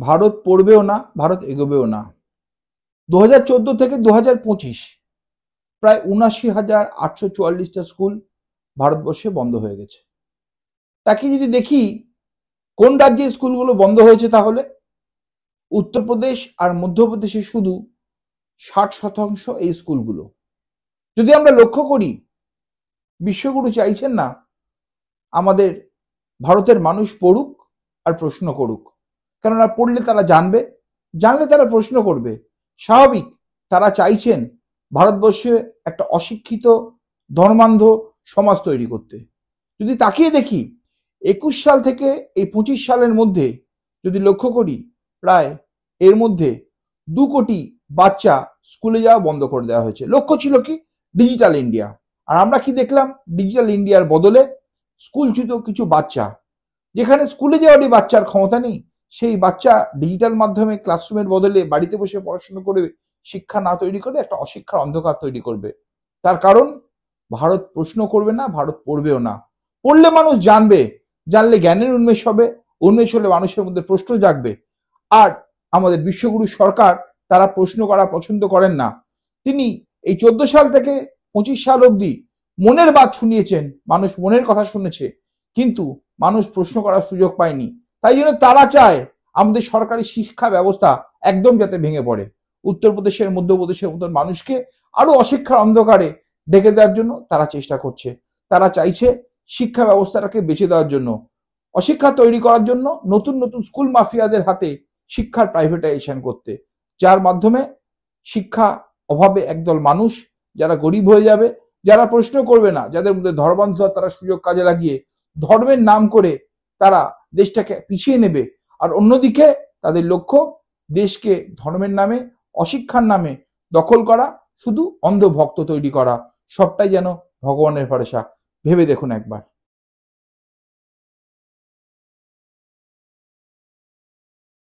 ভারত পড়বেও না, ভারত এগোবেও না। 2014 থেকে 2025 প্রায় ৭৯,৮৪৪টা স্কুল ভারতবর্ষে বন্ধ হয়ে গেছে। তাকে যদি দেখি কোন রাজ্যে স্কুলগুলো বন্ধ হয়েছে, তাহলে উত্তরপ্রদেশ আর মধ্যপ্রদেশে শুধু 60% এই স্কুলগুলো। যদি আমরা লক্ষ্য করি, বিশ্বগুরু চাইছেন না আমাদের ভারতের মানুষ পড়ুক আর প্রশ্ন করুক, কেননা পড়লে তারা জানবে, জানলে তারা প্রশ্ন করবে। স্বাভাবিক, তারা চাইছেন ভারতবর্ষে একটা অশিক্ষিত ধর্মান্ধ সমাজ তৈরি করতে। যদি তাকিয়ে দেখি 21 সাল থেকে এই 25 সালের মধ্যে যদি লক্ষ্য করি, প্রায় এর মধ্যে 2 কোটি বাচ্চা স্কুলে যাওয়া বন্ধ করে দেওয়া হয়েছে। লক্ষ্য ছিল কি? Digital India. আর আমরা কি দেখলাম? ডিজিটাল ইন্ডিয়ার বদলে স্কুলচ্যুত কিছু বাচ্চা, যেখানে স্কুলে যাওয়ারই বাচ্চার ক্ষমতা নেই, সেই বাচ্চা ডিজিটাল মাধ্যমে ক্লাসরুমের বদলে বাড়িতে বসে পড়াশোনা করে শিক্ষা না তৈরি করে একটা অশিক্ষার অন্ধকার তৈরি করবে। তার কারণ ভারত প্রশ্ন করবে না, ভারত পড়বেও না। পড়লে মানুষ জানবে, জানলে জ্ঞানের উন্মেষ হবে, উন্মেষ হলে মানুষের মধ্যে প্রশ্ন জাগবে। আর আমাদের বিশ্বগুরু সরকার, তারা প্রশ্ন করা পছন্দ করেন না। তিনি এই 14 সাল থেকে 25 সাল অবধি মনের বাত শুনিয়েছেন, মানুষ মনের কথা শুনেছে, কিন্তু মানুষ প্রশ্ন করার সুযোগ পায়নি। তাই জন্য তারা চায় আমাদের সরকারি শিক্ষা ব্যবস্থা একদম যাতে ভেঙে পড়ে। উত্তরপ্রদেশের মধ্যপ্রদেশের মতন মানুষকে আরো অশিক্ষার অন্ধকারে ঢেকে দেওয়ার জন্য তারা চেষ্টা করছে। তারা চাইছে শিক্ষা ব্যবস্থাটাকে বেঁচে দেওয়ার জন্য, অশিক্ষা তৈরি করার জন্য, নতুন নতুন স্কুল মাফিয়াদের হাতে শিক্ষার প্রাইভেটাইজেশন করতে, যার মাধ্যমে শিক্ষা অভাবে একদল মানুষ যারা গরিব হয়ে যাবে, যারা প্রশ্ন করবে না, যাদের মধ্যে ধর্মান্ধতা, তারা সুযোগ কাজে লাগিয়ে ধর্মের নাম করে তারা দেশটাকে পিছিয়ে নেবে। আর অন্যদিকে তাদের লক্ষ্য দেশকে ধর্মের নামে, অশিক্ষার নামে দখল করা, শুধু অন্ধ ভক্ত তৈরি করা। সবটাই যেন ভগবানের ভরসা। ভেবে দেখুন একবার।